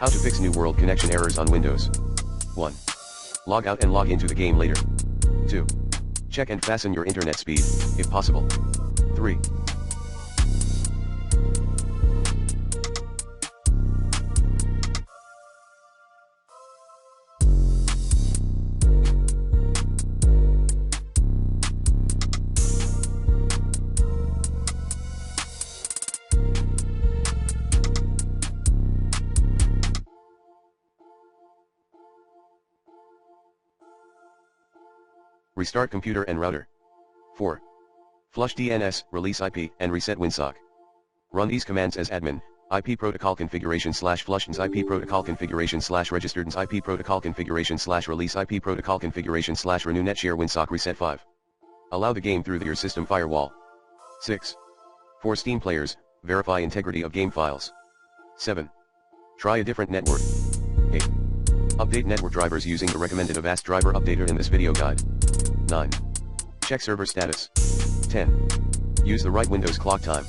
How to fix New World connection errors on Windows. 1. Log out and log into the game later. 2. Check and fasten your internet speed, if possible. 3. Restart computer and router. 4. Flush DNS, release IP, and reset WinSock. Run these commands as admin: IP protocol configuration /flushdns IP protocol configuration /registerdns IP protocol configuration /release IP protocol configuration /renew netshare WinSock reset. 5. Allow the game through your system firewall. 6. For Steam players, verify integrity of game files. 7. Try a different network. 8. Update network drivers using the recommended Avast driver updater in this video guide. 9. Check server status. 10. Use the right Windows clock time.